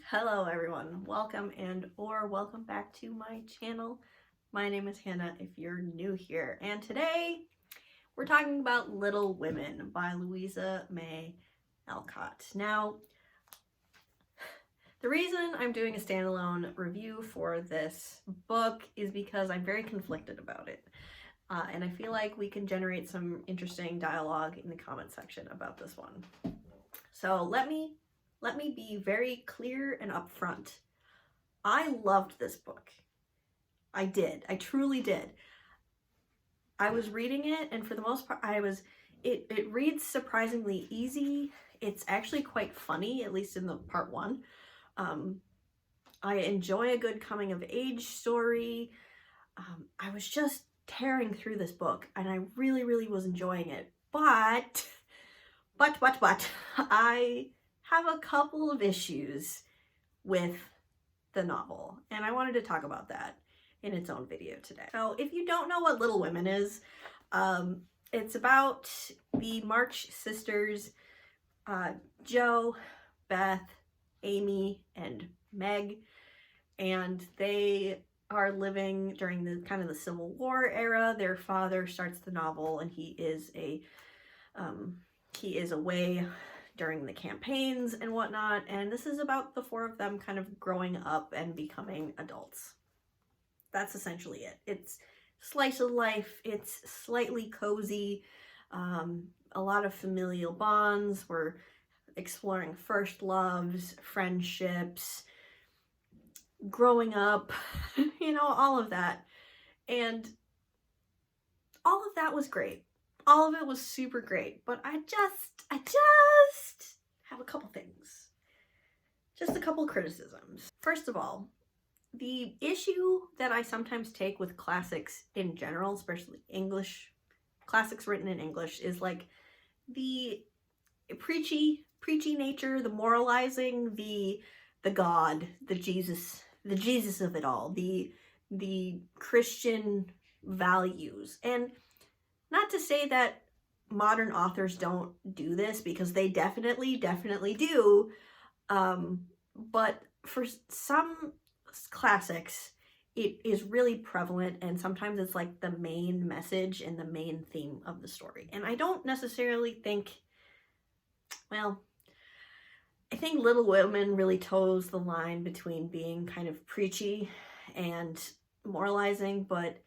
Hello everyone, welcome or welcome back to my channel. My name is Hannah if you're new here, and today we're talking about Little Women by Louisa May Alcott. Now, the reason I'm doing a standalone review for this book is because I'm very conflicted about it. And I feel like we can generate some interesting dialogue in the comment section about this one. So let me be very clear and upfront. I loved this book. I did. I truly did. I was reading it, and for the most part, it reads surprisingly easy. It's actually quite funny, at least in the part one. I enjoy a good coming of age story. I was just tearing through this book, and I really was enjoying it. But I have a couple of issues with the novel, and I wanted to talk about that in its own video today. So if you don't know what Little Women is, it's about the March sisters, Jo, Beth, Amy, and Meg, and they are living during the kind of the Civil War era. Their father starts the novel, and he is away during the campaigns and whatnot, and this is about the four of them kind of growing up and becoming adults. That's essentially it. It's slice of life, it's slightly cozy, a lot of familial bonds. We're exploring first loves, friendships, growing up, all of that. And all of that was great. All of it was super great, but I just have a couple things. Just a couple criticisms. First of all, the issue that I sometimes take with classics in general, especially English, classics written in English, is like the preachy nature, the moralizing, the God, the Jesus of it all, the Christian values. And not to say that modern authors don't do this, because they definitely do, but for some classics it is really prevalent, and sometimes it's like the main message and the main theme of the story. And I don't necessarily think, well, I think Little Women really toes the line between being kind of preachy and moralizing, but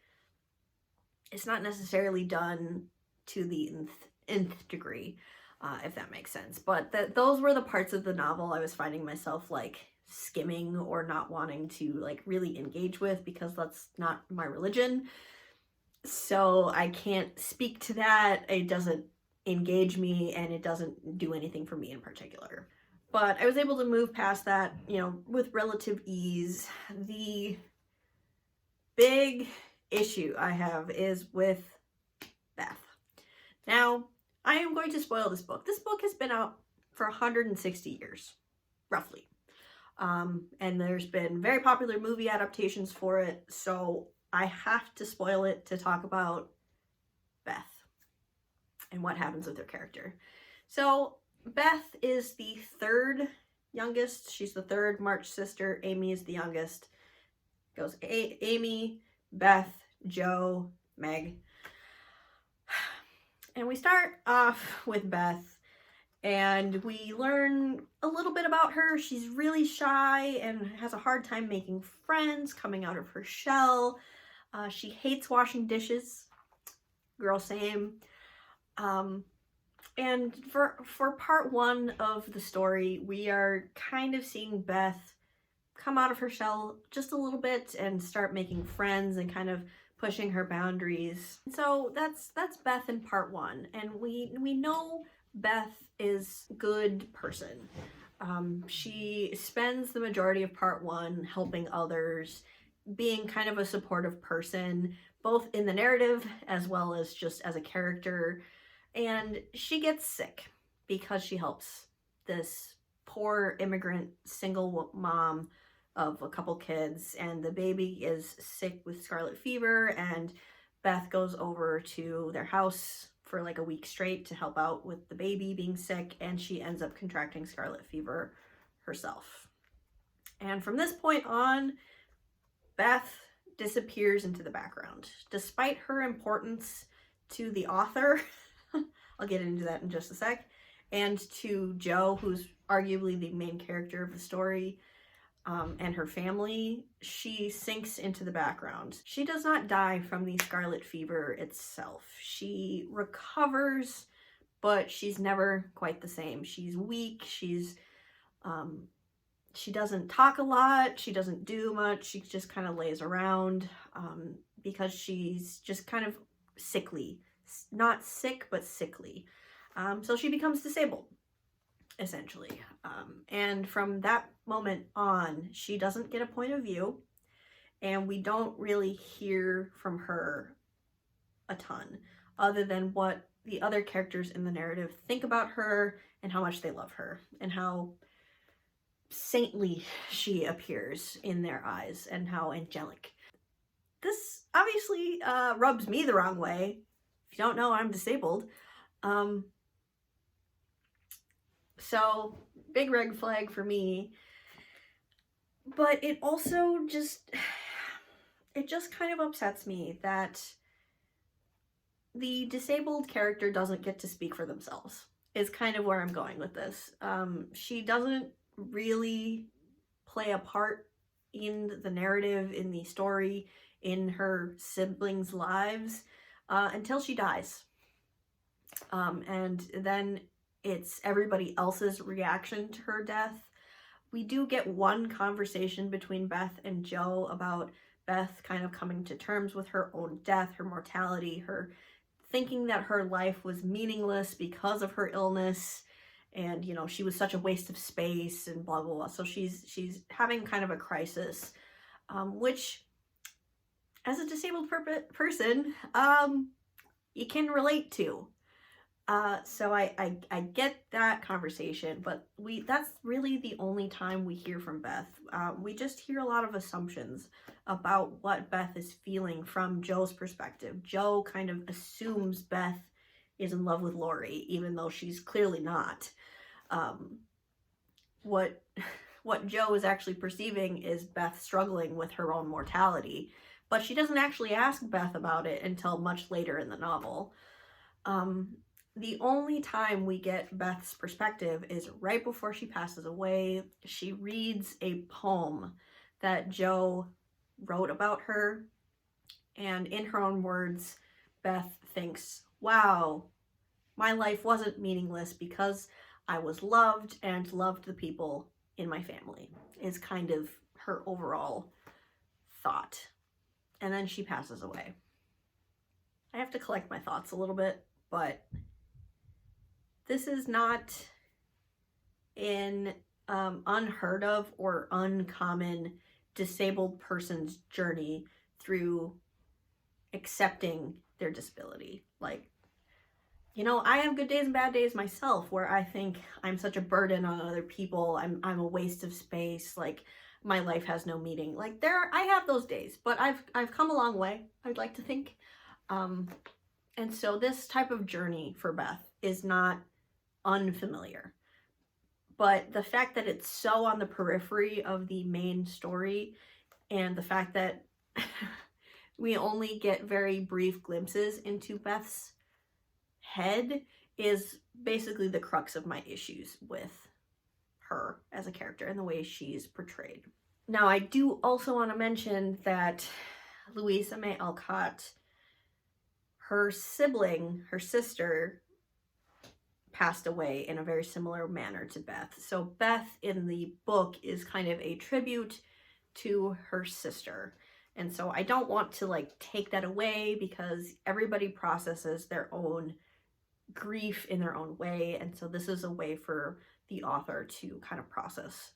it's not necessarily done to the nth degree, if that makes sense. But those were the parts of the novel I was finding myself like skimming or not wanting to like really engage with, because that's not my religion. So I can't speak to that. It doesn't engage me, and it doesn't do anything for me in particular. But I was able to move past that, with relative ease. The big issue I have is with Beth. Now, I am going to spoil this book. This book has been out for 160 years, roughly. And there's been very popular movie adaptations for it, so I have to spoil it to talk about Beth and what happens with her character. So, Beth is the third youngest. She's the third March sister. Amy is the youngest. It goes Amy, Beth, Jo, Meg. And we start off with Beth, and we learn a little bit about her. She's really shy and has a hard time making friends, coming out of her shell. She hates washing dishes. Girl, same. And for part one of the story, we are kind of seeing Beth come out of her shell just a little bit and start making friends and kind of pushing her boundaries. So that's Beth in part one, and we know Beth is a good person. She spends the majority of part one helping others, being kind of a supportive person, both in the narrative as well as just as a character. And she gets sick because she helps this poor immigrant single mom of a couple kids, and the baby is sick with scarlet fever, and Beth goes over to their house for like a week straight to help out with the baby being sick, and she ends up contracting scarlet fever herself. And from this point on, Beth disappears into the background. Despite her importance to the author, I'll get into that in just a sec, and to Jo, who's arguably the main character of the story, and her family, she sinks into the background. She does not die from the scarlet fever itself. She recovers, but she's never quite the same. She's weak, she doesn't talk a lot, she doesn't do much, she just kind of lays around because she's just kind of sickly. Not sick, but sickly. So she becomes disabled, essentially. And from that moment on, she doesn't get a point of view, and we don't really hear from her a ton, other than what the other characters in the narrative think about her and how much they love her and how saintly she appears in their eyes and how angelic. This obviously rubs me the wrong way. If you don't know, I'm disabled. So big red flag for me. But it also just kind of upsets me that the disabled character doesn't get to speak for themselves, is kind of where I'm going with this. She doesn't really play a part in the narrative, in the story, in her siblings' lives until she dies. And then it's everybody else's reaction to her death. We do get one conversation between Beth and Jo about Beth kind of coming to terms with her own death, her mortality, her thinking that her life was meaningless because of her illness, and you know, she was such a waste of space and blah blah blah. So she's having kind of a crisis, which as a disabled person you can relate to. So I get that conversation, but that's really the only time we hear from Beth. We just hear a lot of assumptions about what Beth is feeling from Jo's perspective. Jo kind of assumes Beth is in love with Lori, even though she's clearly not. What Jo is actually perceiving is Beth struggling with her own mortality, but she doesn't actually ask Beth about it until much later in the novel. The only time we get Beth's perspective is right before she passes away. She reads a poem that Jo wrote about her, and in her own words, Beth thinks, wow, my life wasn't meaningless because I was loved and loved the people in my family, is kind of her overall thought. And then she passes away. I have to collect my thoughts a little bit, but this is not an unheard of or uncommon disabled person's journey through accepting their disability. Like, you know, I have good days and bad days myself where I think I'm such a burden on other people. I'm a waste of space. Like, my life has no meaning. Like, I have those days, but I've come a long way, I'd like to think. And so this type of journey for Beth is not unfamiliar. But the fact that it's so on the periphery of the main story, and the fact that we only get very brief glimpses into Beth's head, is basically the crux of my issues with her as a character and the way she's portrayed. Now, I do also want to mention that Louisa May Alcott, her sibling, her sister, passed away in a very similar manner to Beth. So Beth in the book is kind of a tribute to her sister. And so I don't want to like take that away, because everybody processes their own grief in their own way. And so this is a way for the author to kind of process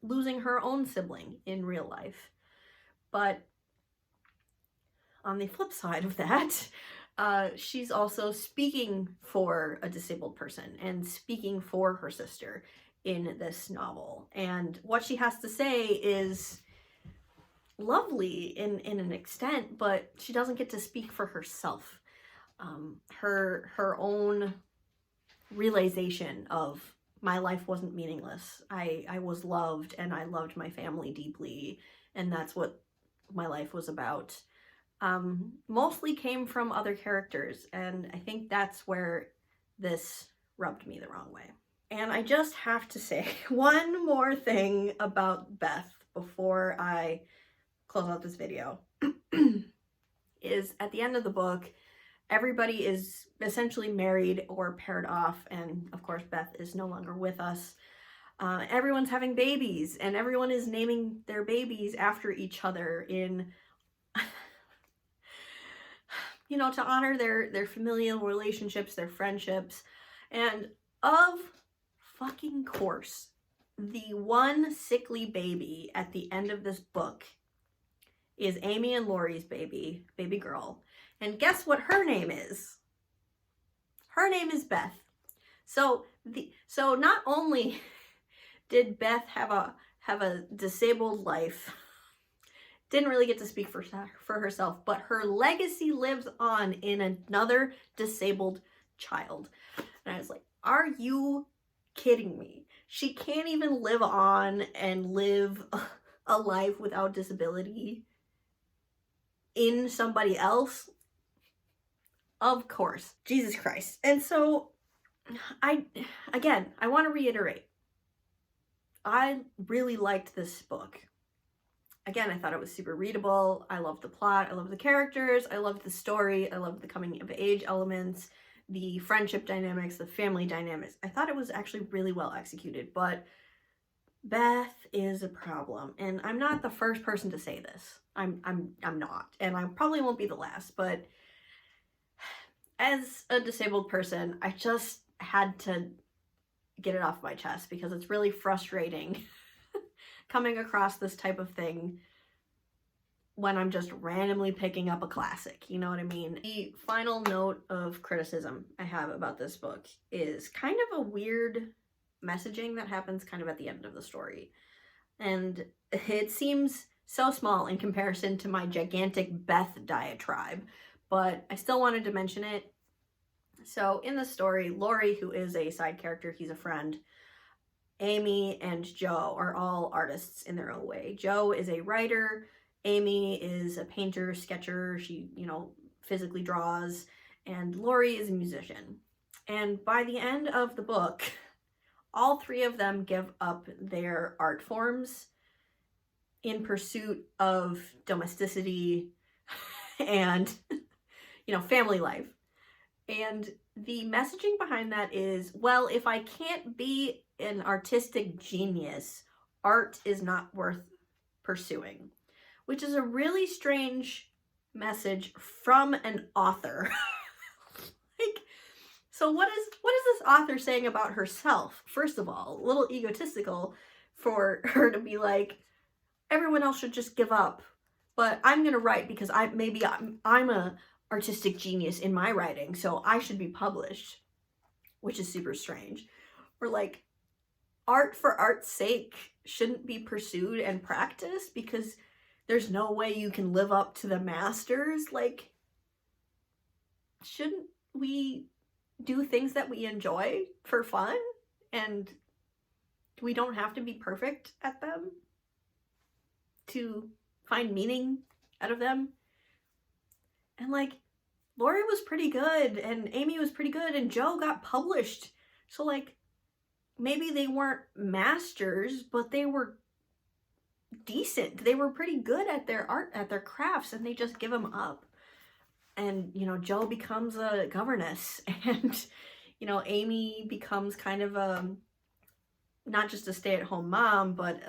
losing her own sibling in real life. But on the flip side of that, she's also speaking for a disabled person and speaking for her sister in this novel. And what she has to say is lovely in an extent, but she doesn't get to speak for herself. Her own realization of my life wasn't meaningless. I was loved, and I loved my family deeply, and that's what my life was about. Mostly came from other characters, and I think that's where this rubbed me the wrong way. And I just have to say one more thing about Beth before I close out this video. Is at the end of the book, everybody is essentially married or paired off, and of course Beth is no longer with us. Everyone's having babies, and everyone is naming their babies after each other in, you know, to honor their familial relationships, their friendships. And of fucking course, the one sickly baby at the end of this book is Amy and Laurie's baby girl. And guess what her name is? Her name is Beth. So not only did Beth have a disabled life, didn't really get to speak for herself, but her legacy lives on in another disabled child. And I was like, are you kidding me? She can't even live on and live a life without disability in somebody else? Of course. Jesus Christ. And so I want to reiterate, I really liked this book. Again, I thought it was super readable. I loved the plot. I loved the characters. I loved the story. I loved the coming of age elements, the friendship dynamics, the family dynamics. I thought it was actually really well executed, but Beth is a problem. And I'm not the first person to say this. I'm not. And I probably won't be the last, but as a disabled person, I just had to get it off my chest because it's really frustrating coming across this type of thing when I'm just randomly picking up a classic, you know what I mean? The final note of criticism I have about this book is kind of a weird messaging that happens kind of at the end of the story. And it seems so small in comparison to my gigantic Beth diatribe, but I still wanted to mention it. So in the story, Laurie, who is a side character, he's a friend, Amy and Joe are all artists in their own way. Joe is a writer, Amy is a painter, sketcher, she, you know, physically draws, and Laurie is a musician. And by the end of the book, all three of them give up their art forms in pursuit of domesticity and, you know, family life. And the messaging behind that is, well, if I can't be an artistic genius, art is not worth pursuing, which is a really strange message from an author. Like, so what is this author saying about herself? First of all, a little egotistical for her to be like, everyone else should just give up, but I'm gonna write because I'm a artistic genius in my writing, so I should be published, which is super strange. Or like, art for art's sake shouldn't be pursued and practiced because there's no way you can live up to the masters. Like, shouldn't we do things that we enjoy for fun, and we don't have to be perfect at them to find meaning out of them? And like, Laurie was pretty good, and Amy was pretty good, and Joe got published. So like, maybe they weren't masters, but they were decent. They were pretty good at their art, at their crafts, and they just give them up. And, you know, Joe becomes a governess, and, you know, Amy becomes kind of a, not just a stay-at-home mom, but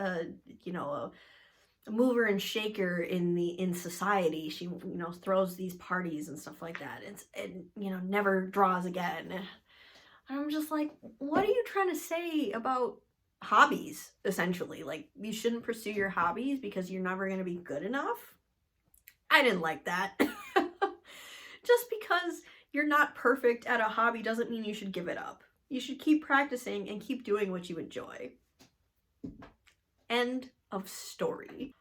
you know, a mover and shaker in society. She, you know, throws these parties and stuff like that. And you know, never draws again. I'm just like, what are you trying to say about hobbies, essentially? Like, you shouldn't pursue your hobbies because you're never going to be good enough? I didn't like that. Just because you're not perfect at a hobby doesn't mean you should give it up. You should keep practicing and keep doing what you enjoy. End of story.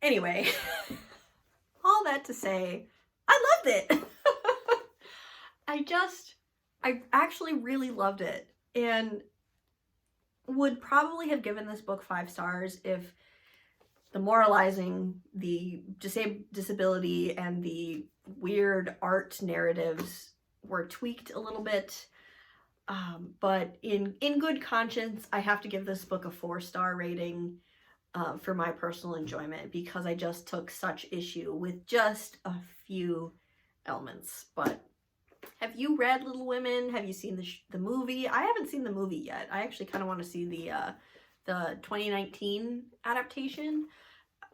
Anyway, all that to say, I loved it. I actually really loved it. And would probably have given this book 5 stars if the moralizing, the disability, and the weird art narratives were tweaked a little bit. But in good conscience, I have to give this book a 4-star rating for my personal enjoyment, because I just took such issue with just a few elements. But have you read Little Women? Have you seen the movie? I haven't seen the movie yet. I actually kind of want to see the 2019 adaptation.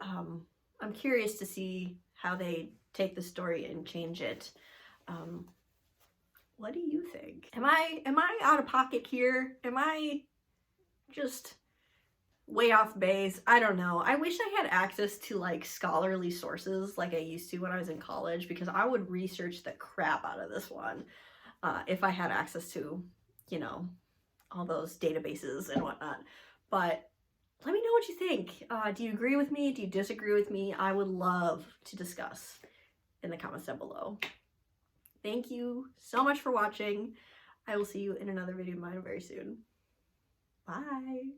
I'm curious to see how they take the story and change it. What do you think? Am I out of pocket here? Am I just way off base? I don't know. I wish I had access to like scholarly sources like I used to when I was in college, because I would research the crap out of this one if I had access to, you know, all those databases and whatnot. But let me know what you think. Do you agree with me? Do you disagree with me? I would love to discuss in the comments down below. Thank you so much for watching. I will see you in another video of mine very soon. Bye.